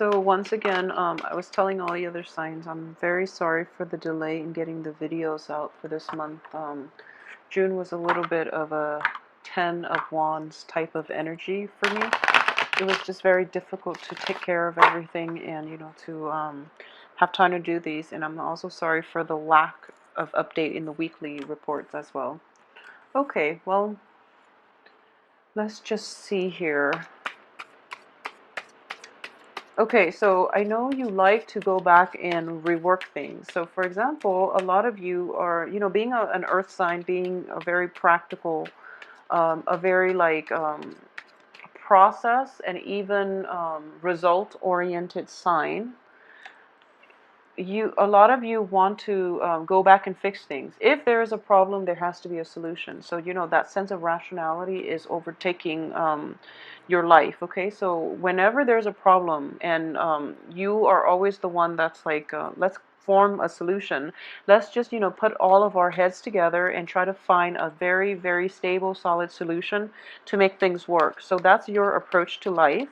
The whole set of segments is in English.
So once again, I was telling all the other signs, I'm very sorry for the delay in getting the videos out for this month. June was a little bit of a 10 of Wands type of energy for me. It was just very difficult to take care of everything and, to have time to do these. And I'm also sorry for the lack of update in the weekly reports as well. Okay, well, let's just see here. Okay, so I know you like to go back and rework things. So, for example, a lot of you are, being an earth sign, being a very practical, a very process and even result-oriented sign. A lot of you want to go back and fix things. If there is a problem, there has to be a solution. So that sense of rationality is overtaking your life. Okay, so whenever there's a problem and you are always the one that's like, let's form a solution. Let's just put all of our heads together and try to find a very, very stable, solid solution to make things work. So that's your approach to life.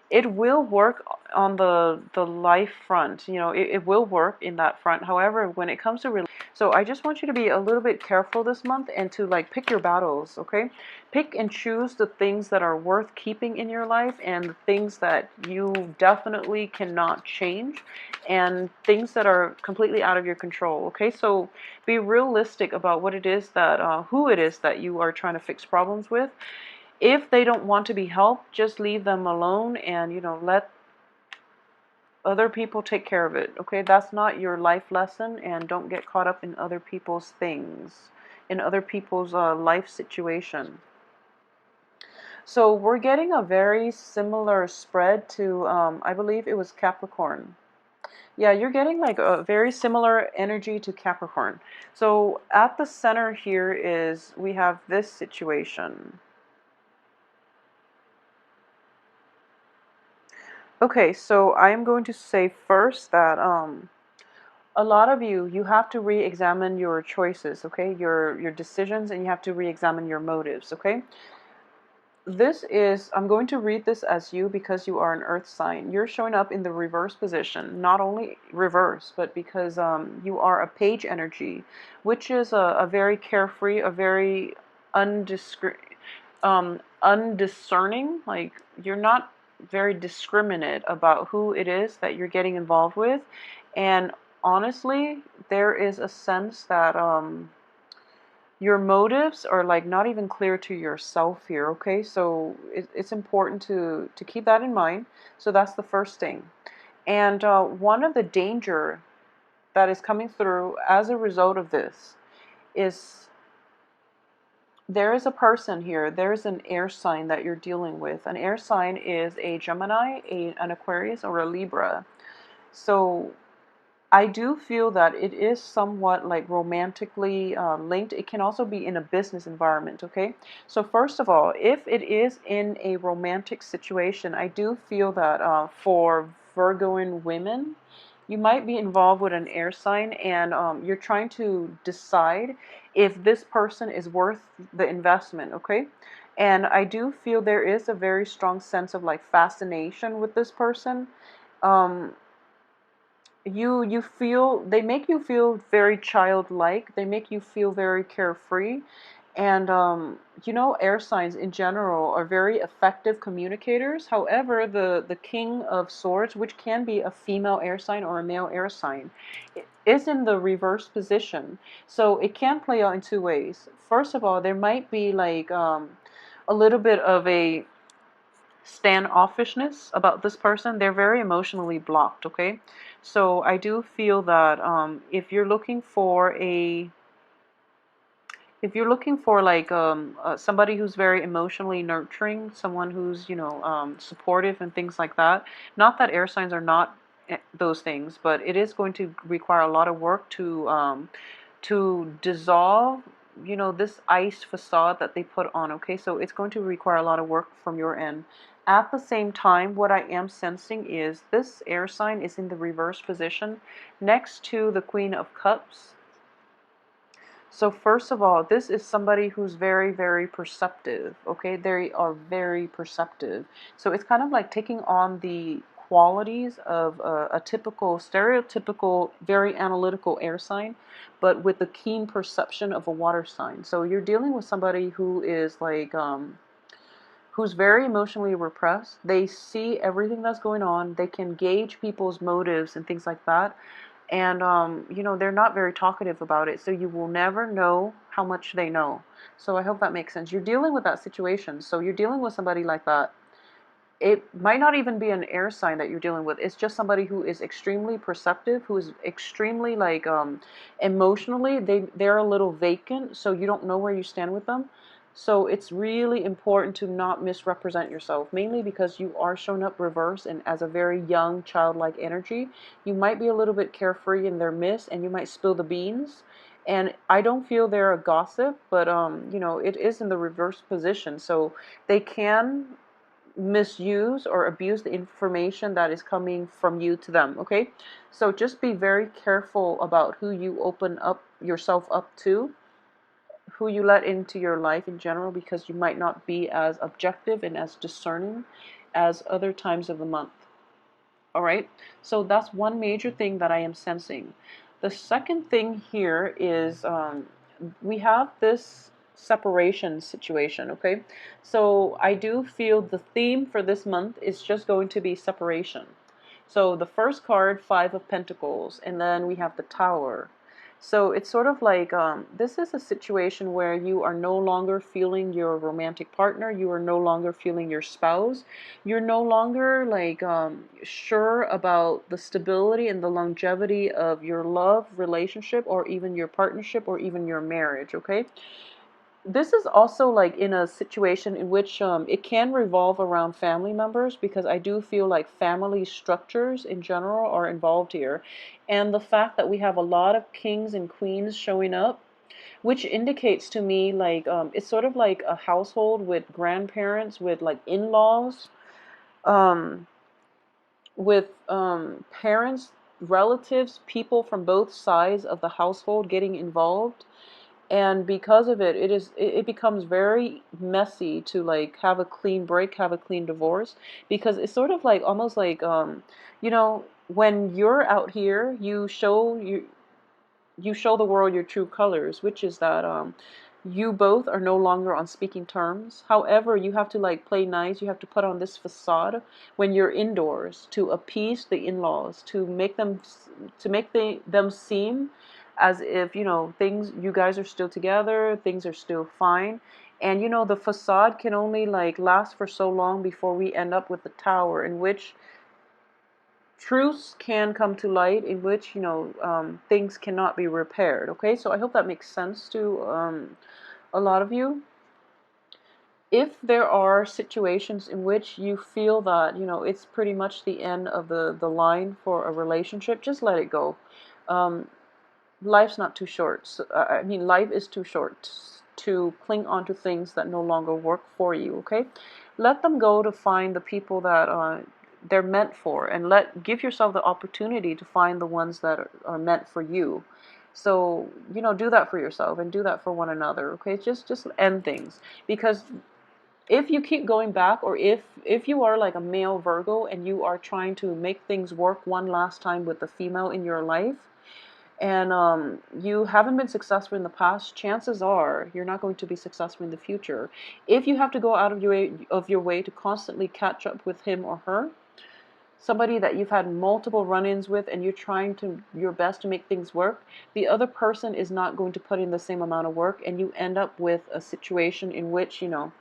It will work on the life front. It will work in that front. However, when it comes to so I just want you to be a little bit careful this month and to pick your battles. Okay, pick and choose the things that are worth keeping in your life and the things that you definitely cannot change and things that are completely out of your control. Okay, so be realistic about what it is that who it is that you are trying to fix problems with. If they don't want to be helped, just leave them alone and, let other people take care of it. Okay, that's not your life lesson, and don't get caught up in other people's things, in other people's life situation. So we're getting a very similar spread to, I believe it was Capricorn. Yeah, you're getting like a very similar energy to Capricorn. So at the center here is, we have this situation. Okay, so I am going to say first that a lot of you have to re-examine your choices, okay? Your decisions, and you have to re-examine your motives, okay? I'm going to read this as you because you are an earth sign. You're showing up in the reverse position, not only reverse, but because you are a page energy, which is a very carefree, a very undiscerning, like you're not very discriminate about who it is that you're getting involved with. And honestly, there is a sense that your motives are not even clear to yourself here. Okay, so it's important to keep that in mind. So that's the first thing. And one of the danger that is coming through as a result of this is, there is a person here, there's an air sign that you're dealing with. An air sign is a Gemini, an Aquarius, or a Libra. So I do feel that it is somewhat romantically linked. It can also be in a business environment, okay? So first of all, if it is in a romantic situation, I do feel that for Virgoan women, you might be involved with an air sign, and you're trying to decide if this person is worth the investment, okay? And I do feel there is a very strong sense of fascination with this person. Um, you feel, they make you feel very childlike. They make you feel very carefree. And air signs in general are very effective communicators. However, the King of Swords, which can be a female air sign or a male air sign, is in the reverse position. So it can play out in two ways. First of all, there might be a little bit of a standoffishness about this person. They're very emotionally blocked, okay? So I do feel that if you're looking for somebody who's very emotionally nurturing, someone who's supportive and things like that. Not that air signs are not those things, but it is going to require a lot of work to dissolve this ice facade that they put on. Okay, so it's going to require a lot of work from your end. At the same time, what I am sensing is this air sign is in the reverse position next to the Queen of Cups. So first of all, this is somebody who's very, very perceptive, okay? They are very perceptive. So it's kind of like taking on the qualities of a typical, stereotypical, very analytical air sign, but with the keen perception of a water sign. So you're dealing with somebody who is like, who's very emotionally repressed. They see everything that's going on. They can gauge people's motives and things like that. And, you know, they're not very talkative about it. So you will never know how much they know. So I hope that makes sense. You're dealing with that situation. So you're dealing with somebody like that. It might not even be an air sign that you're dealing with. It's just somebody who is extremely perceptive, who is extremely like emotionally, they're a little vacant, so you don't know where you stand with them. So it's really important to not misrepresent yourself, mainly because you are showing up reverse and as a very young childlike energy. You might be a little bit carefree in their midst, and you might spill the beans. And I don't feel they're a gossip, but you know, it is in the reverse position, so they can misuse or abuse the information that is coming from you to them. Okay, so just be very careful about who you open up yourself up to, who you let into your life in general, because you might not be as objective and as discerning as other times of the month. All right, so that's one major thing that I am sensing. The second thing here is we have this separation situation, okay? So I do feel the theme for this month is just going to be separation. So the first card, Five of Pentacles, and then we have the Tower. So it's sort of like this is a situation where you are no longer feeling your romantic partner, you are no longer feeling your spouse, you're no longer like sure about the stability and the longevity of your love relationship or even your partnership or even your marriage, okay? This is also like in a situation in which it can revolve around family members, because I do feel like family structures in general are involved here. And the fact that we have a lot of kings and queens showing up, which indicates to me like it's sort of like a household with grandparents, with like in-laws, um, with parents, relatives, people from both sides of the household getting involved. And because of it, it becomes very messy to like have a clean break, have a clean divorce, because it's sort of like almost like you know, when you're out here, you show the world your true colors, which is that you both are no longer on speaking terms. However, you have to like play nice. You have to put on this facade when you're indoors to appease the in-laws, to make them them seem as if, you know, things, you guys are still together, things are still fine. And you know, the facade can only like last for so long before we end up with the Tower, in which truths can come to light, in which, you know, things cannot be repaired. Okay, so I hope that makes sense to a lot of you. If there are situations in which you feel that, you know, it's pretty much the end of the line for a relationship, just let it go. um, Life's not too short. So, I mean, life is too short to cling on to things that no longer work for you. Okay, let them go to find the people that they're meant for, and give yourself the opportunity to find the ones that are meant for you. So, you know, do that for yourself and do that for one another. Okay, just end things, because if you keep going back, or if you are like a male Virgo and you are trying to make things work one last time with the female in your life, and you haven't been successful in the past, chances are you're not going to be successful in the future. If you have to go out of your way to constantly catch up with him or her, somebody that you've had multiple run-ins with, and you're trying to your best to make things work, the other person is not going to put in the same amount of work, and you end up with a situation in which, you know,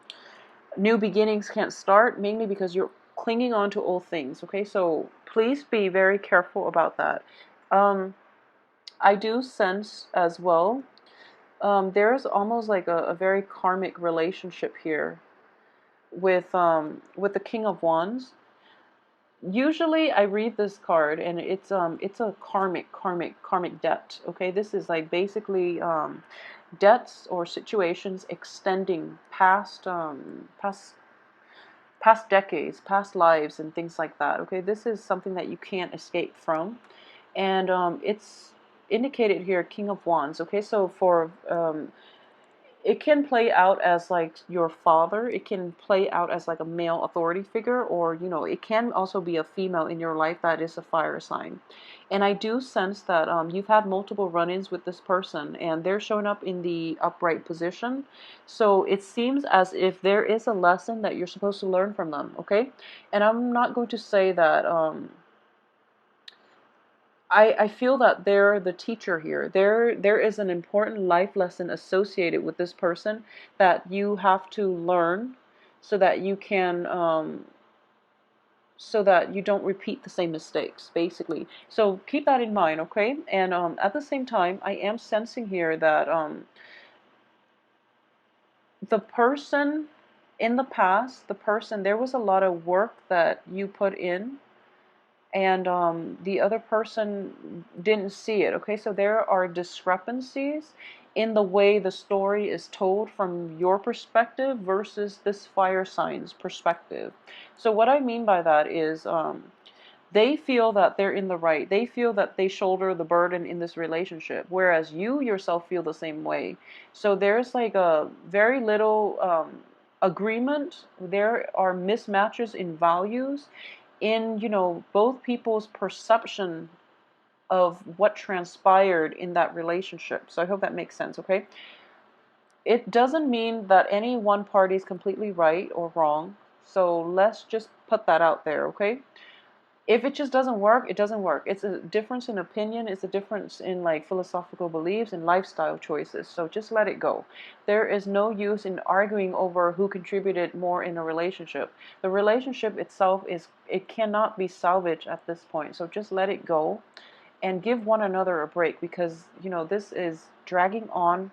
new beginnings can't start, mainly because you're clinging on to old things. Okay, so please be very careful about that. I do sense as well, there's almost like a very karmic relationship here with the King of Wands. Usually I read this card and it's a karmic debt. Okay, this is like basically debts or situations extending past decades, past lives, and things like that. Okay, this is something that you can't escape from, and it's indicated here, King of Wands. Okay, so for it can play out as like your father. It can play out as like a male authority figure, or it can also be a female in your life that is a fire sign. And I do sense that you've had multiple run-ins with this person, and they're showing up in the upright position. So it seems as if there is a lesson that you're supposed to learn from them. Okay, and I'm not going to say that. I feel that they're the teacher here. There is an important life lesson associated with this person that you have to learn so that you can so that you don't repeat the same mistakes, basically. So keep that in mind, okay? And at the same time, I am sensing here that the person in the past, there was a lot of work that you put in, and the other person didn't see it. Okay, so there are discrepancies in the way the story is told from your perspective versus this fire sign's perspective. So what I mean by that is they feel that they're in the right. They feel that they shoulder the burden in this relationship, whereas you yourself feel the same way. So there's like a very little agreement. There are mismatches in values, in both people's perception of what transpired in that relationship. So I hope that makes sense. Okay, it doesn't mean that any one party is completely right or wrong, so let's just put that out there. Okay, if it just doesn't work, it doesn't work. It's a difference in opinion. It's a difference in like philosophical beliefs and lifestyle choices. So just let it go. There is no use in arguing over who contributed more in a relationship. The relationship itself it cannot be salvaged at this point. So just let it go and give one another a break, because this is dragging on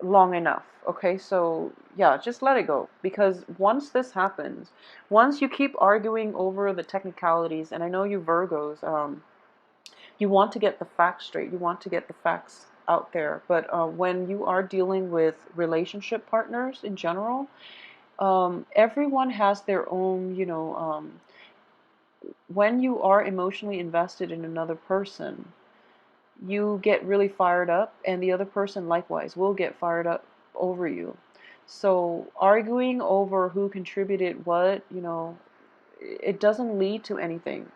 long enough. Okay, so yeah, just let it go, because once this happens, once you keep arguing over the technicalities, and I know you Virgos, you want to get the facts straight, you want to get the facts out there, but when you are dealing with relationship partners in general, everyone has their own, when you are emotionally invested in another person, you get really fired up, and the other person likewise will get fired up over you. So arguing over who contributed what, it doesn't lead to anything.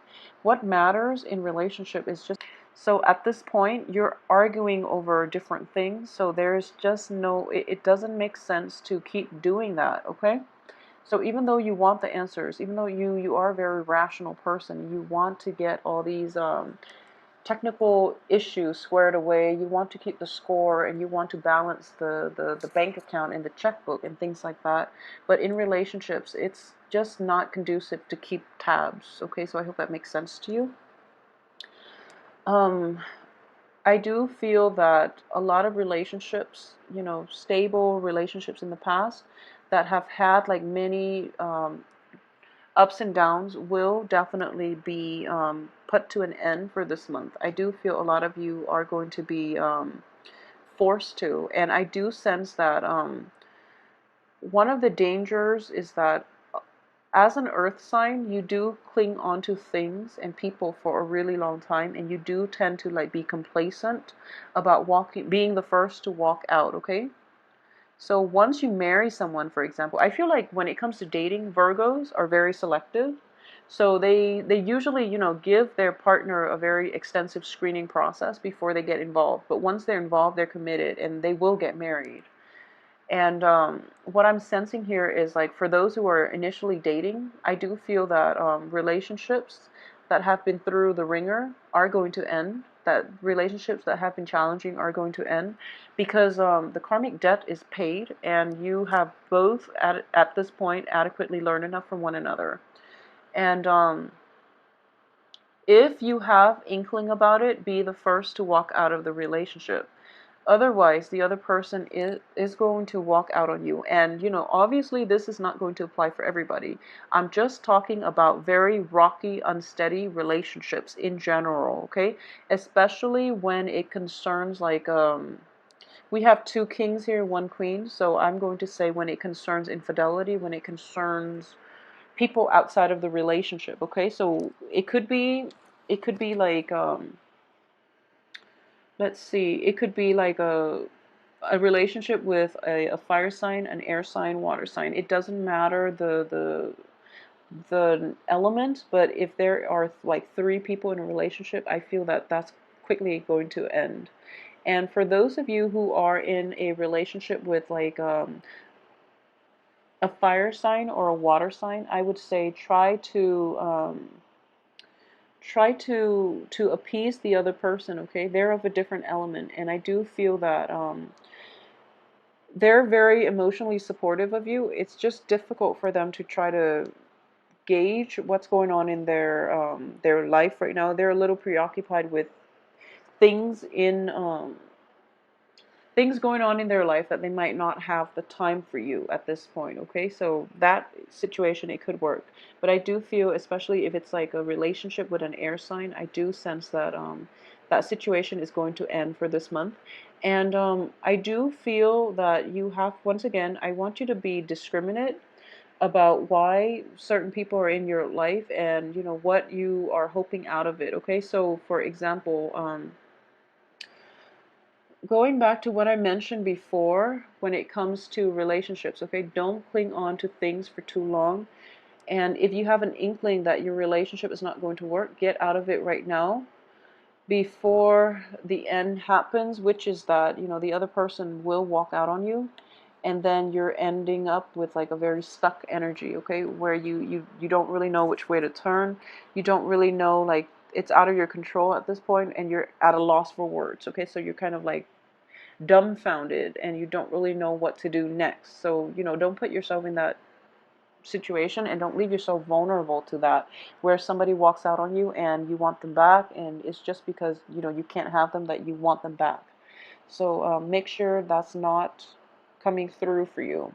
What matters in relationship is just, so at this point you're arguing over different things, so there's just no, it doesn't make sense to keep doing that. Okay, so even though you want the answers, even though you are a very rational person, you want to get all these technical issues squared away, you want to keep the score, and you want to balance the bank account and the checkbook and things like that. But in relationships, it's just not conducive to keep tabs. Okay, so I hope that makes sense to you. Um, I do feel that a lot of relationships, stable relationships in the past that have had like many ups and downs, will definitely be put to an end for this month. I do feel a lot of you are going to be forced to, and I do sense that one of the dangers is that as an earth sign, you do cling on to things and people for a really long time, and you do tend to like be complacent about being the first to walk out. Okay, so once you marry someone, for example, I feel like when it comes to dating, Virgos are very selective. So they usually, give their partner a very extensive screening process before they get involved. But once they're involved, they're committed and they will get married. And what I'm sensing here is like for those who are initially dating, I do feel that relationships that have been through the ringer are going to end. That relationships that have been challenging are going to end, because the karmic debt is paid, and you have both at this point adequately learned enough from one another. And if you have inkling about it, be the first to walk out of the relationship. Otherwise, the other person is going to walk out on you. And, obviously this is not going to apply for everybody. I'm just talking about very rocky, unsteady relationships in general, okay? Especially when it concerns like, we have two kings here, one queen. So I'm going to say when it concerns infidelity, when it concerns people outside of the relationship, okay? So it could be like, let's see, it could be like a a relationship with a fire sign, an air sign, water sign. It doesn't matter the element, but if there are like three people in a relationship, I feel that that's quickly going to end. And for those of you who are in a relationship with like a fire sign or a water sign, I would say try to appease the other person. Okay, they're of a different element, and I do feel that they're very emotionally supportive of you. It's just difficult for them to try to gauge what's going on in their life right now. They're a little preoccupied with things in things going on in their life that they might not have the time for you at this point. Okay, so that situation, it could work, but I do feel, especially if it's like a relationship with an air sign, I do sense that that situation is going to end for this month. And I do feel that you have, once again, I want you to be discriminate about why certain people are in your life, and you know what you are hoping out of it. Okay, so for example, going back to what I mentioned before when it comes to relationships, okay, don't cling on to things for too long. And if you have an inkling that your relationship is not going to work, get out of it right now before the end happens, which is that, you know, the other person will walk out on you, and then you're ending up with like a very stuck energy, okay, where you don't really know which way to turn. You don't really know, like, it's out of your control at this point, and you're at a loss for words, okay? So you're kind of like dumbfounded and you don't really know what to do next. So, you know, don't put yourself in that situation, and don't leave yourself vulnerable to that, where somebody walks out on you and you want them back, and it's just because, you know, you can't have them that you want them back. So make sure that's not coming through for you.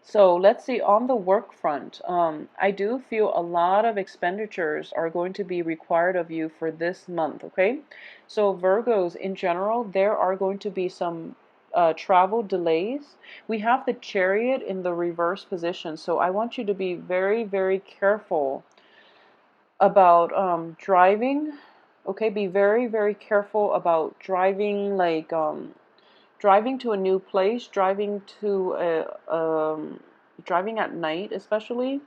So let's see, on the work front, I do feel a lot of expenditures are going to be required of you for this month, okay? So Virgos, in general, there are going to be some travel delays. We have the Chariot in the reverse position, so I want you to be very, very careful about driving, okay? Be very, very careful about driving, like driving to a new place, driving at night especially,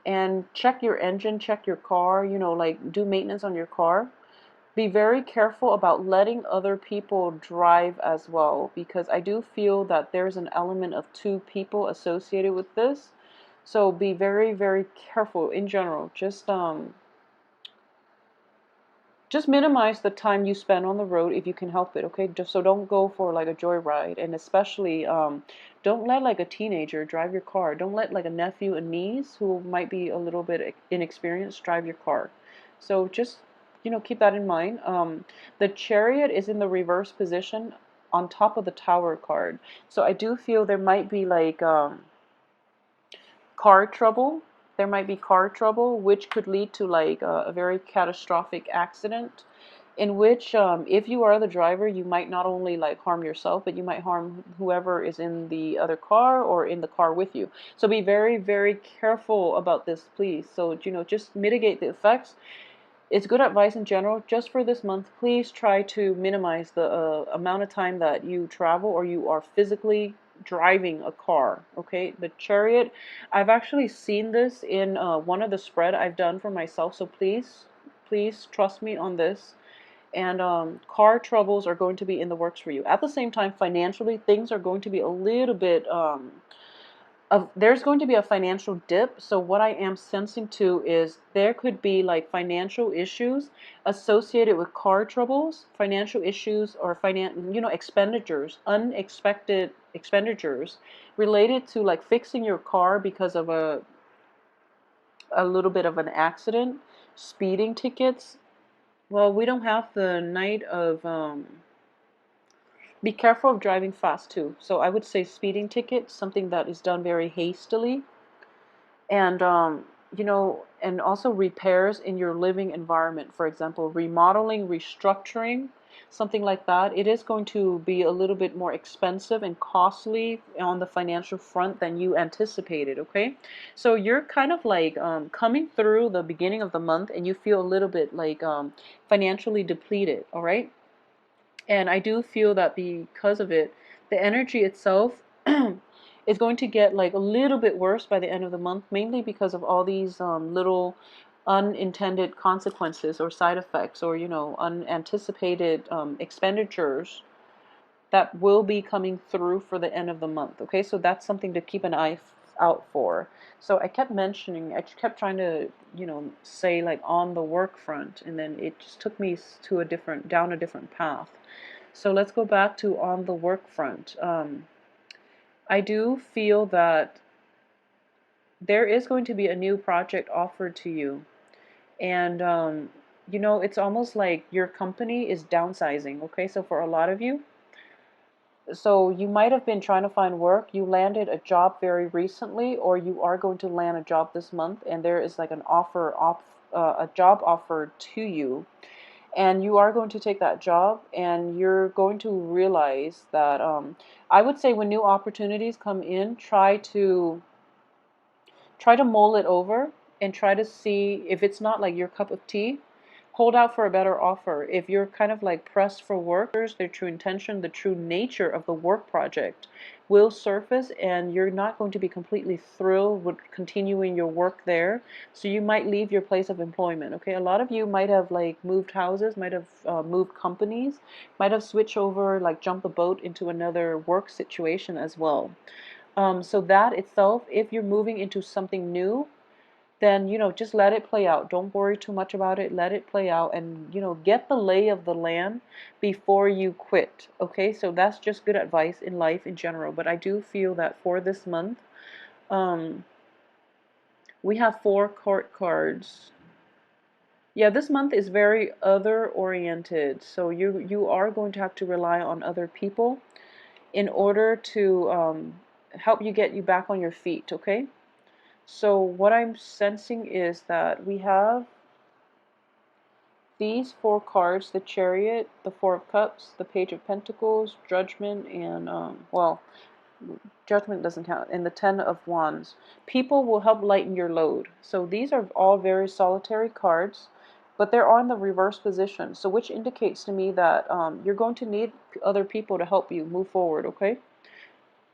and check your engine, check your car, you know, like do maintenance on your car. Be very careful about letting other people drive as well, because I do feel that there's an element of two people associated with this. So be very, very careful in general. Just minimize the time you spend on the road if you can help it, okay? Just so don't go for like a joyride, and especially don't let like a teenager drive your car. Don't let like a nephew and niece who might be a little bit inexperienced drive your car. So just, you know, keep that in mind. The Chariot is in the reverse position on top of the Tower card. So I do feel there might be like car trouble. There might be car trouble, which could lead to like a very catastrophic accident, in which if you are the driver, you might not only like harm yourself, but you might harm whoever is in the other car or in the car with you. So be very, very careful about this, please. So, you know, just mitigate the effects. It's good advice in general. Just for this month, please try to minimize the amount of time that you travel or you are physically driving a car. Okay, the Chariot, I've actually seen this in one of the spread I've done for myself, so please trust me on this. And car troubles are going to be in the works for you. At the same time, financially, things are going to be a little bit there's going to be a financial dip. So what I am sensing too is there could be like financial issues associated with car troubles, financial issues, or expenditures, unexpected expenditures related to like fixing your car because of a little bit of an accident, speeding tickets. Well, we don't have the night of be careful of driving fast too. So I would say speeding ticket, something that is done very hastily, and and also repairs in your living environment. For example, remodeling, restructuring, something like that. It is going to be a little bit more expensive and costly on the financial front than you anticipated. Okay, so you're kind of like coming through the beginning of the month, and you feel a little bit like financially depleted. All right. And I do feel that because of it, the energy itself is going to get like a little bit worse by the end of the month, mainly because of all these little unintended consequences or side effects, or unanticipated expenditures that will be coming through for the end of the month. Okay, so that's something to keep an eye out for. So I kept trying to, say like on the work front, and then it just took me to down a different path. So let's go back to on the work front. I do feel that there is going to be a new project offered to you. And, it's almost like your company is downsizing. Okay, so for a lot of you, so you might have been trying to find work. You landed a job very recently, or you are going to land a job this month, and there is like a job offer to you, and you are going to take that job, and you're going to realize that I would say when new opportunities come in, try to mull it over and try to see if it's not like your cup of tea. Hold out for a better offer. If you're kind of like pressed for work, their true intention, the true nature of the work project will surface, and you're not going to be completely thrilled with continuing your work there. So you might leave your place of employment. Okay, a lot of you might have like moved houses, might have moved companies, might have switched over, like jumped the boat into another work situation as well. So that itself, if you're moving into something new, then just let it play out. Don't worry too much about it. Let it play out, and get the lay of the land before you quit. Okay, so that's just good advice in life in general. But I do feel that for this month, um, we have 4 court cards. Yeah, this month is very other oriented. So you are going to have to rely on other people in order to help you back on your feet. Okay. So what I'm sensing is that we have these 4 cards: the Chariot, the Four of Cups, the Page of Pentacles, Judgment, and, well, Judgment doesn't count, and the Ten of Wands. People will help lighten your load. So these are all very solitary cards, but they're on the reverse position. So which indicates to me that you're going to need other people to help you move forward, okay?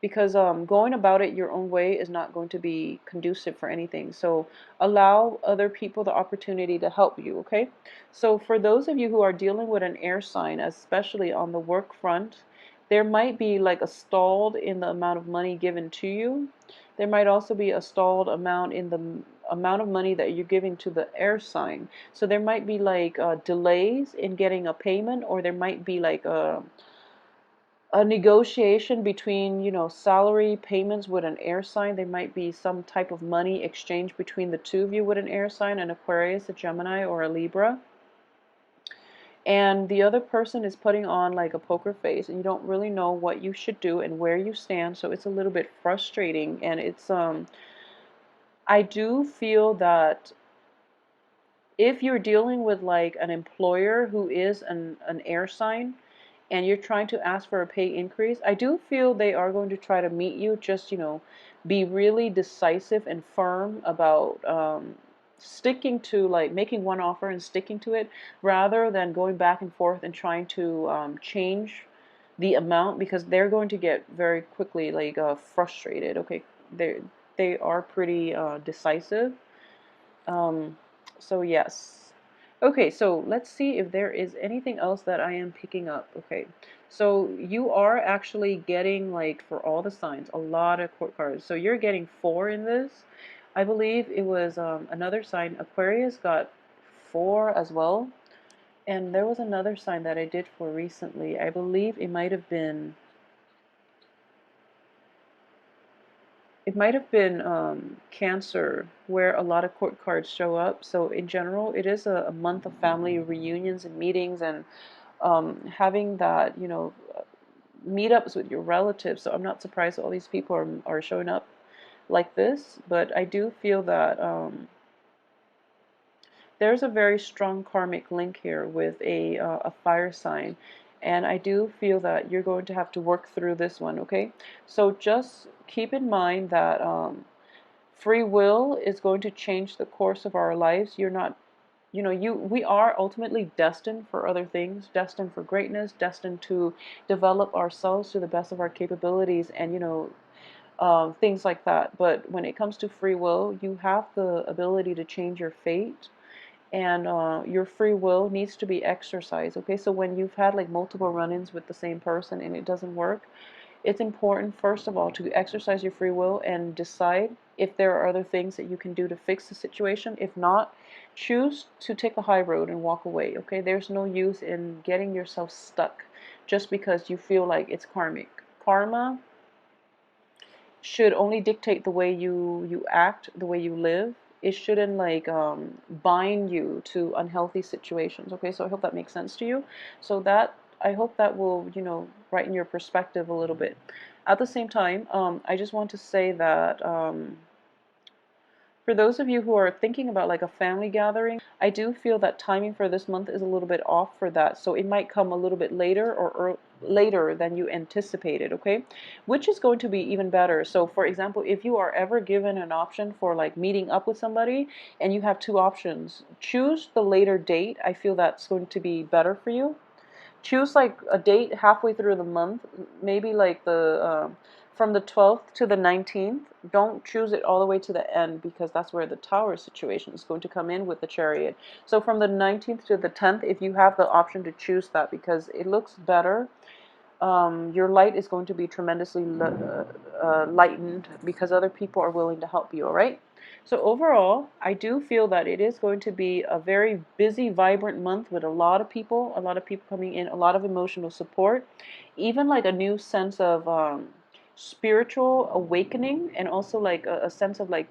Because going about it your own way is not going to be conducive for anything. So allow other people the opportunity to help you, okay? So for those of you who are dealing with an air sign, especially on the work front, there might be like a stalled in the amount of money given to you. There might also be a stalled amount in the amount of money that you're giving to the air sign. So there might be like delays in getting a payment, or there might be like a negotiation between, salary payments with an air sign. There might be some type of money exchange between the two of you with an air sign, an Aquarius, a Gemini, or a Libra. And the other person is putting on like a poker face, and you don't really know what you should do and where you stand. So it's a little bit frustrating, and I do feel that if you're dealing with like an employer who is an air sign, and you're trying to ask for a pay increase, I do feel they are going to try to meet you. Just, be really decisive and firm about sticking to, like, making one offer and sticking to it, rather than going back and forth and trying to change the amount, because they're going to get very quickly like frustrated. Okay, they are pretty decisive. Um, so yes. Okay, so let's see if there is anything else that I am picking up. Okay, so you are actually getting, like, for all the signs, a lot of court cards. So you're getting 4 in this. I believe it was another sign. Aquarius got 4 as well. And there was another sign that I did for recently. I believe it might have been Cancer, where a lot of court cards show up. So in general, it is a month of family reunions and meetings, and having that, meetups with your relatives. So I'm not surprised all these people are showing up like this, but I do feel that there's a very strong karmic link here with a fire sign. And I do feel that you're going to have to work through this one, okay? So just keep in mind that free will is going to change the course of our lives. You're not you know, we are ultimately destined for other things, destined for greatness, destined to develop ourselves to the best of our capabilities, and you know, things like that. But when it comes to free will, you have the ability to change your fate, and your free will needs to be exercised. Okay, so when you've had like multiple run-ins with the same person and it doesn't work, it's important, first of all, to exercise your free will and decide if there are other things that you can do to fix the situation. If not, choose to take a high road and walk away. Okay, there's no use in getting yourself stuck just because you feel like it's karmic. Karma should only dictate the way you act, the way you live. It shouldn't like bind you to unhealthy situations. Okay, so I hope that makes sense to you. So that, I hope that will, you know, brighten your perspective a little bit. At the same time, I just want to say that for those of you who are thinking about like a family gathering, I do feel that timing for this month is a little bit off for that. So it might come a little bit later or later than you anticipated, okay? Which is going to be even better. So for example, if you are ever given an option for like meeting up with somebody and you have two options, choose the later date. I feel that's going to be better for you. Choose like a date halfway through the month, maybe like the from the 12th to the 19th. Don't choose it all the way to the end, because that's where the tower situation is going to come in with the chariot. So from the 19th to the 10th, if you have the option to choose that, because it looks better, your light is going to be tremendously lightened because other people are willing to help you, all right? So overall, I do feel that it is going to be a very busy, vibrant month with a lot of people coming in, a lot of emotional support, even like a new sense of spiritual awakening, and also like a sense of like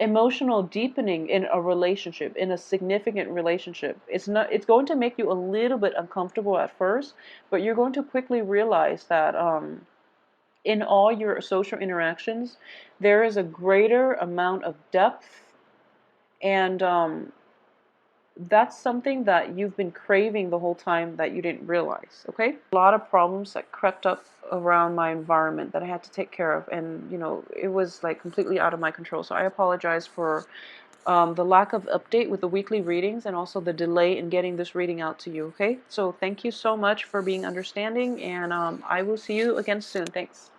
emotional deepening in a relationship, in a significant relationship. It's going to make you a little bit uncomfortable at first, but you're going to quickly realize that in all your social interactions, there is a greater amount of depth, and that's something that you've been craving the whole time that you didn't realize, okay? A lot of problems that crept up around my environment that I had to take care of, and you know, it was like completely out of my control. So I apologize for the lack of update with the weekly readings, and also the delay in getting this reading out to you, okay? So thank you so much for being understanding, and I will see you again soon. Thanks.